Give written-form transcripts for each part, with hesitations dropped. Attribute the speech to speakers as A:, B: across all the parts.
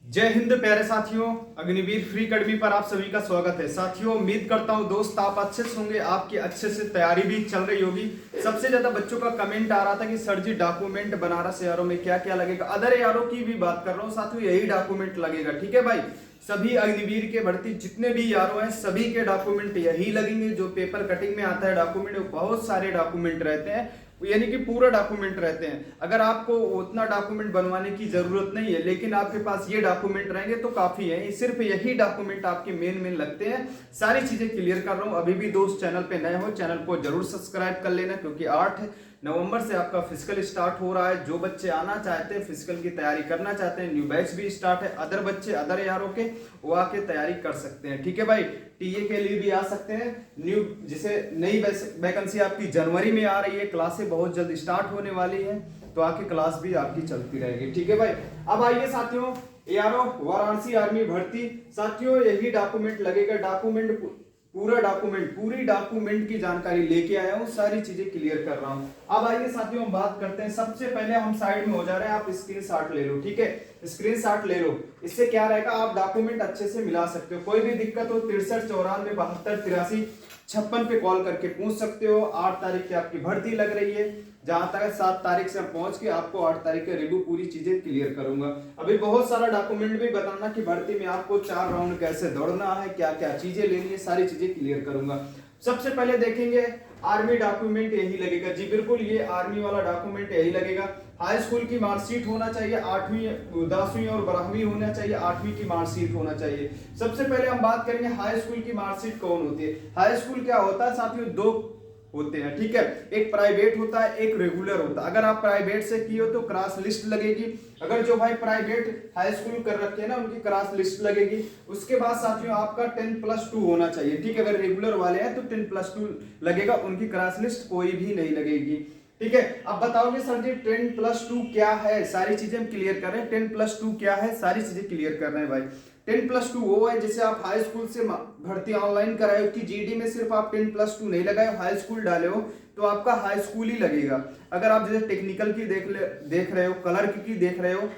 A: जय हिंद प्यारे साथियों, अग्निवीर फ्री अकेडमी पर आप सभी का स्वागत है। साथियों, उम्मीद करता हूं दोस्त आप अच्छे से होंगे, आपकी अच्छे से तैयारी भी चल रही होगी। सबसे ज्यादा बच्चों का कमेंट आ रहा था कि सर जी डॉक्यूमेंट बनारस यारों में क्या क्या लगेगा। अदर यारों की भी बात कर रहा हूँ साथियों, यही डॉक्यूमेंट लगेगा। ठीक है भाई, सभी अग्निवीर के भर्ती जितने भी यारों हैं सभी के डॉक्यूमेंट यही लगेंगे। जो पेपर कटिंग में आता है डॉक्यूमेंट, बहुत सारे डॉक्यूमेंट रहते हैं, यानी कि पूरा डॉक्यूमेंट रहते हैं। अगर आपको उतना डॉक्यूमेंट बनवाने की जरूरत नहीं है, लेकिन आपके पास ये डॉक्यूमेंट रहेंगे तो काफी है। सिर्फ यही डॉक्यूमेंट आपके मेन लगते हैं। सारी चीजें क्लियर कर रहा हूं। अभी भी दोस्त चैनल पे नए हो, चैनल को जरूर सब्सक्राइब कर लेना, क्योंकि 8 नवंबर से आपका फिजिकल स्टार्ट हो रहा है। जो बच्चे आना चाहते हैं, फिजिकल की तैयारी करना चाहते हैं, न्यू बैच भी स्टार्ट है। अदर बच्चे अदर यारों के वो आके तैयारी कर सकते हैं। ठीक है भाई, टीए के लिए भी आ सकते हैं। न्यू जिसे नई वैकेंसी आपकी जनवरी में आ रही है, क्लासें बहुत जल्द स्टार्ट होने वाली है, तो आके क्लास भी आपकी चलती रहेगी। ठीक है भाई, अब आइए साथियों, एआरओ वाराणसी आर्मी भर्ती। साथियों यही डॉक्यूमेंट लगेगा। डॉक्यूमेंट पूरा डॉक्यूमेंट, पूरी डॉक्यूमेंट की जानकारी लेके आया हूं, सारी चीजें क्लियर कर रहा हूं। अब आइए साथियों हम बात करते हैं। सबसे पहले हम साइड में हो जा रहे हैं, आप स्क्रीनशॉट ले लो। ठीक है, स्क्रीनशॉट ले लो। इससे क्या रहेगा, आप डॉक्यूमेंट अच्छे से मिला सकते हो। कोई भी दिक्कत हो 63 94 72 83 56 पे कॉल करके पूछ सकते हो। 8 तारीख की आपकी भर्ती लग रही है। जहां तक 7 तारीख से पहुंच के आपको 8 तारीख के रिव्यू पूरी चीजें क्लियर करूंगा। अभी बहुत सारा डॉक्यूमेंट भी बताना कि भर्ती में आपको 4 राउंड कैसे दौड़ना है, क्या क्या चीजें लेनी है, सारी चीजें क्लियर करूंगा। सबसे पहले देखेंगे आर्मी डॉक्यूमेंट यही लगेगा। जी बिल्कुल, ये आर्मी वाला डॉक्यूमेंट यही लगेगा। हाई स्कूल की मार्कशीट होना चाहिए, 8वीं 10वीं और 12वीं होना चाहिए, 8वीं की मार्कशीट होना चाहिए। सबसे पहले हम बात करेंगे हाई स्कूल की मार्कशीट कौन होती है। हाई स्कूल क्या होता है साथियों, 2 होते हैं। ठीक है, एक प्राइवेट होता है, एक रेगुलर होता है। अगर आप प्राइवेट से किए हो तो क्रॉस लिस्ट लगेगी। अगर जो भाई प्राइवेट हाई स्कूल कर रखे हैं ना, उनकी क्रॉस लिस्ट लगेगी। उसके बाद साथियों आपका 10+2 होना चाहिए। ठीक है, अगर रेगुलर वाले हैं तो 10+2 लगेगा, उनकी क्रॉस लिस्ट कोई भी नहीं लगेगी। ठीक है, अब बताओगे सर जी 10+2 क्या है, सारी चीजें हम क्लियर कर रहे हैं। 10+2 क्या है, सारी चीजें क्लियर कर रहे हैं भाई। 10+2 वो है जैसे आप हाई स्कूल से भर्ती ऑनलाइन कराए हो कि जीडी में सिर्फ आप 10+2 नहीं लगाए हो, हाई स्कूल डाले हो तो आपका हाई स्कूल ही लगेगा। अगर आप जैसे टेक्निकल की देख रहे हो, कलर की देख रहे हो,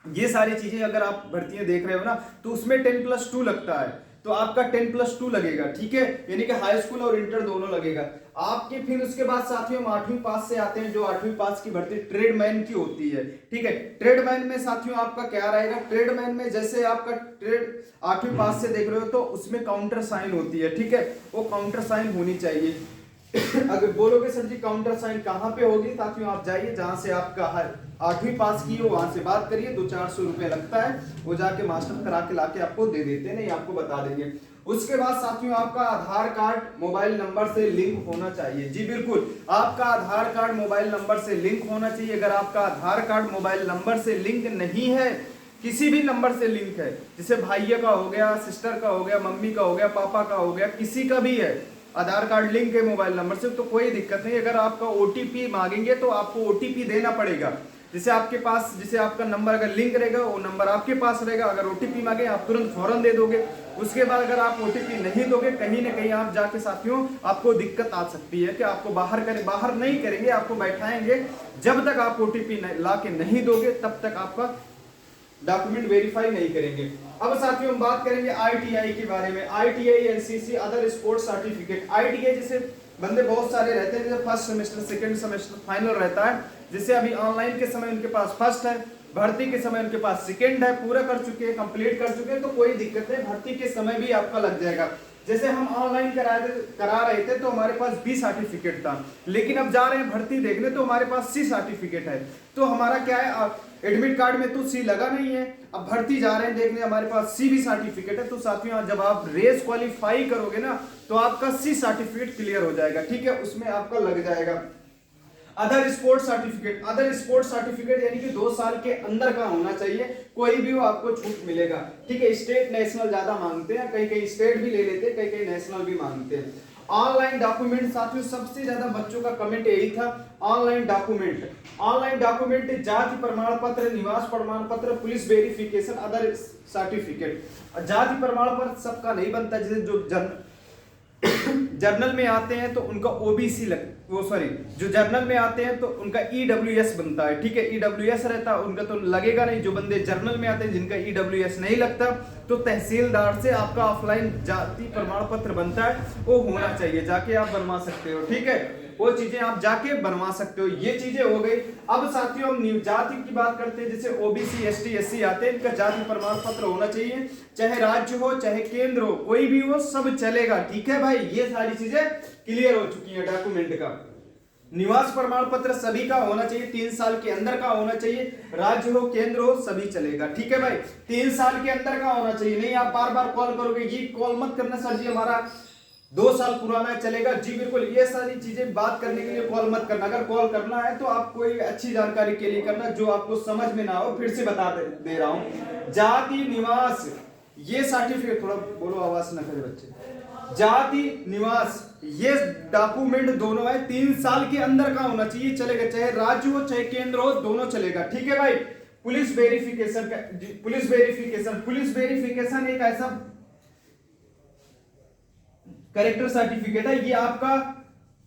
A: ये सारी चीजें अगर आप भर्तियां देख रहे हो ना, तो उसमें 10+2 लगता है, तो आपका 10+2 लगेगा। ठीक है, यानी कि हाई स्कूल और इंटर दोनों लगेगा आपके। फिर उसके बाद साथियों हम 8वीं पास से आते हैं। जो 8वीं पास की भर्ती ट्रेडमैन की होती है। ठीक है, ट्रेडमैन में साथियों आपका क्या रहेगा, ट्रेडमैन में जैसे आपका ट्रेड 8वीं पास से देख रहे हो तो उसमें काउंटर साइन होती है। ठीक है, वो काउंटर साइन होनी चाहिए। अगर बोलोगे सर जी काउंटर साइन कहां पे होगी, साथियों आप जाइए जहां से आपका 8वीं पास की हो, वहां से बात करिए। 200-400 रुपए लगता है, वो जाके मास्टर करा के लाके आपको दे देते हैं, नहीं आपको बता देंगे। उसके बाद साथियों आपका आधार कार्ड मोबाइल नंबर से लिंक होना चाहिए। जी बिल्कुल, आपका आधार कार्ड मोबाइल नंबर से लिंक होना चाहिए। अगर आपका आधार कार्ड मोबाइल नंबर से लिंक नहीं है, किसी भी नंबर से लिंक है, जैसे भाइया का हो गया, सिस्टर का हो गया, मम्मी का हो गया, पापा का हो गया, किसी का भी है, आधार कार्ड लिंक है मोबाइल नंबर से, तो कोई दिक्कत नहीं। अगर आपका ओटीपी मांगेंगे तो आपको ओटीपी देना पड़ेगा। जैसे आपके पास, जैसे आपका नंबर अगर लिंक रहेगा, वो नंबर आपके पास रहेगा। अगर ओटीपी मांगे आप तुरंत फौरन दे दोगे। उसके बाद अगर आप ओटीपी नहीं दोगे, कहीं ना कहीं आप जाके साथियों आपको दिक्कत आ सकती है कि आपको बाहर नहीं करेंगे, आपको बैठाएंगे। जब तक आप ओटीपी ला के नहीं दोगे तब तक आपका डॉक्यूमेंट वेरीफाई नहीं करेंगे। अब साथियों हम बात करेंगे आईटीआई के बारे में। ITI, NCC, other sports certificate. ITI जैसे बंदे बहुत सारे रहते हैं, जैसे first semester, second semester, final रहता है। जैसे अभी ऑनलाइन के समय उनके पास फर्स्ट है, भर्ती के समय उनके पास सेकंड है, पूरा कर चुके हैं, कंप्लीट कर चुके हैं, तो कोई दिक्कत नहीं, भर्ती के समय भी आपका लग जाएगा। जैसे हम ऑनलाइन करा रहे थे तो हमारे पास बी सर्टिफिकेट था, लेकिन अब जा रहे हैं भर्ती देखने तो हमारे पास सी सर्टिफिकेट है। तो हमारा क्या है, एडमिट कार्ड में तो सी लगा नहीं है, अब भर्ती जा रहे हैं देखने हमारे पास सी भी सर्टिफिकेट है। तो साथियों जब आप रेस क्वालिफाई करोगे ना, तो आपका सी सर्टिफिकेट क्लियर हो जाएगा। ठीक है, उसमें आपका लग जाएगा। Other sports certificate, other sports certificate यानी कि 2 साल के अंदर का होना चाहिए, कोई भी हो आपको छूट मिलेगा। ठीक है, स्टेट नेशनल ज्यादा मांगते हैं, कई कई स्टेट भी ले लेते हैं, कई कई नेशनल भी मांगते हैं। ऑनलाइन डॉक्यूमेंट साथियों सबसे ज्यादा बच्चों का कमेंट यही था, ऑनलाइन डॉक्यूमेंट। ऑनलाइन डॉक्यूमेंट जाति प्रमाण पत्र, निवास प्रमाण पत्र, पुलिस वेरिफिकेशन, अदर सर्टिफिकेट। जाति प्रमाण पत्र सबका नहीं बनता, जैसे जो जर्नल में आते हैं तो उनका ओबीसी जो जर्नल में आते हैं तो उनका ईडब्ल्यूएस बनता है, ठीक है, ईडब्ल्यूएस रहता है उनका, तो लगेगा नहीं। जो बंदे जर्नल में आते हैं जिनका ईडब्ल्यूएस नहीं लगता, तो तहसीलदार से आपका ऑफलाइन जाति प्रमाण पत्र बनता है, वो होना चाहिए, जाके आप बनवा सकते हो, ठीक है, वो चीजें आप जाके बनवा सकते हो। ये चीजें हो गई। अब साथियों हम जाति की बात करते हैं, जैसे ओबीसी एसटी एससी आते हैं, इनका जाति प्रमाण पत्र होना चाहिए, चाहे राज्य हो चाहे केंद्र हो, कोई भी हो, सब चलेगा, ठीक है भाई। ये सारी चीजें क्लियर हो चुकी है डॉक्यूमेंट का। निवास प्रमाण पत्र सभी का होना चाहिए, 3 साल के अंदर का होना चाहिए, राज्य हो केंद्र हो सभी चलेगा, ठीक है भाई। 3 साल के अंदर का होना चाहिए। नहीं आप बार बार कॉल करोगे, ये कॉल मत करना सर जी हमारा 2 साल पुराना है, चलेगा जी बिल्कुल। ये सारी चीजें बात करने के लिए कॉल मत करना। अगर कॉल करना है तो आप कोई अच्छी जानकारी के लिए करना, जो आपको समझ में ना हो। फिर से बता दे रहा हूं, जाति निवास ये सर्टिफिकेट, थोड़ा बोलो आवाज ना करे बच्चे, जाति निवास ये डॉक्यूमेंट दोनों है, 3 साल के अंदर का होना चाहिए, चलेगा, चाहे राज्य हो चाहे केंद्र हो, दोनों चलेगा, ठीक है भाई। पुलिस वेरिफिकेशन एक ऐसा कैरेक्टर सर्टिफिकेट है, ये आपका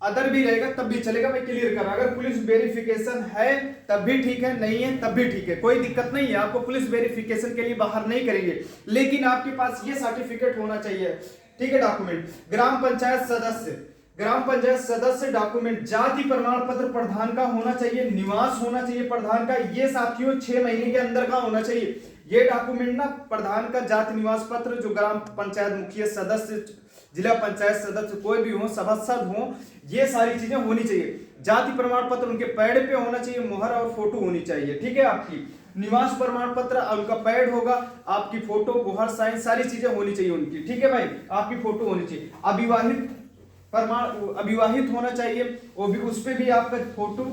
A: अदर भी रहेगा तब भी चलेगा, मैं क्लियर कर रहा हूं। अगर पुलिस वेरिफिकेशन है तब भी ठीक है, नहीं है तब भी ठीक है, कोई दिक्कत नहीं है। आपको पुलिस वेरिफिकेशन के लिए बाहर नहीं करेंगे, लेकिन आपके पास ये सर्टिफिकेट होना चाहिए, ठीक है। डॉक्यूमेंट ग्राम पंचायत सदस्य डॉक्यूमेंट, जाति प्रमाण पत्र प्रधान का होना चाहिए, निवास होना चाहिए प्रधान का, ये साथियों 6 महीने के अंदर का होना चाहिए। ये डॉक्यूमेंट ना प्रधान का जाति निवास पत्र, जो ग्राम पंचायत मुखिया सदस्य, जिला पंचायत सदस्य कोई भी हो, सभासद हो, ये सारी चीजें होनी चाहिए। जाति प्रमाण पत्र उनके पैड पे होना चाहिए, मुहर और फोटो होनी चाहिए, ठीक है। आपकी निवास प्रमाण पत्र उनका पैड होगा, आपकी फोटो मुहर साइन सारी चीजें होनी चाहिए उनकी, ठीक है भाई, आपकी फोटो होनी चाहिए। अविवाहित होना चाहिए, वो भी उस पे भी आपका फोटो,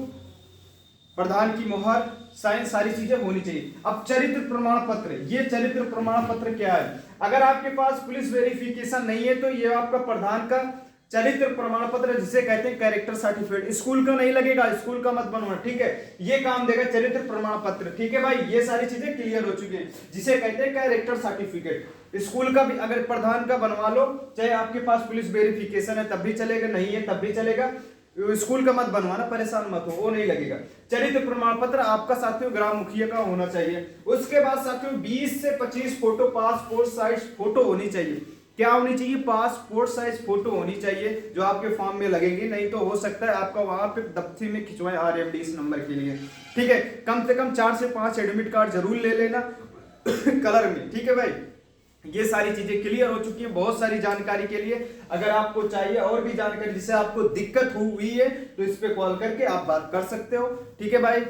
A: प्रधान की मुहर साइन सारी चीजें होनी चाहिए। अब चरित्र प्रमाण पत्र, ये चरित्र प्रमाण पत्र क्या है? अगर आपके पास पुलिस वेरिफिकेशन नहीं है तो ये आपका प्रधान का चरित्र प्रमाण पत्र, जिसे कहते हैं कैरेक्टर सर्टिफिकेट। स्कूल का नहीं लगेगा, स्कूल का मत बनवाना, ठीक है, ये काम देगा चरित्र प्रमाण पत्र, ठीक है भाई। ये सारी चीजें क्लियर हो चुकी है, जिसे कहते हैं कैरेक्टर सर्टिफिकेट। स्कूल का भी अगर प्रधान का बनवा लो, चाहे आपके पास पुलिस वेरिफिकेशन है तब भी चलेगा, नहीं है तब भी चलेगा, स्कूल का मत बनवाना, परेशान मत हो, वो नहीं लगेगा। चरित्र प्रमाण पत्र आपका साथियों ग्राम मुखिया का होना चाहिए। उसके बाद साथियों 20 से 25 फोटो, पासपोर्ट साइज फोटो होनी चाहिए। क्या होनी चाहिए? पासपोर्ट साइज फोटो होनी चाहिए, जो आपके फॉर्म में लगेगी। नहीं तो हो सकता है आपका वहां पे दफ्ती में खिंचवाएं RMD इस नंबर के लिए, ठीक है। कम से कम 4 से 5 एडमिट कार्ड जरूर ले लेना कलर में, ठीक है भाई। ये सारी चीजें क्लियर हो चुकी है। बहुत सारी जानकारी के लिए अगर आपको चाहिए और भी जानकारी, जिससे आपको दिक्कत हुई है, तो इस पे कॉल करके आप बात कर सकते हो, ठीक है भाई।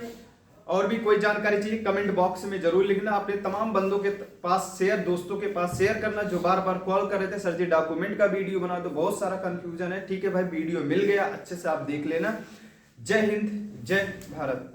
A: और भी कोई जानकारी चाहिए कमेंट बॉक्स में जरूर लिखना। अपने तमाम बंदों के पास शेयर, दोस्तों के पास शेयर करना, जो बार बार कॉल कर रहे थे सर जी डॉक्यूमेंट का वीडियो बना दो, बहुत सारा कंफ्यूजन है, ठीक है भाई। वीडियो मिल गया, अच्छे से आप देख लेना। जय हिंद, जय भारत।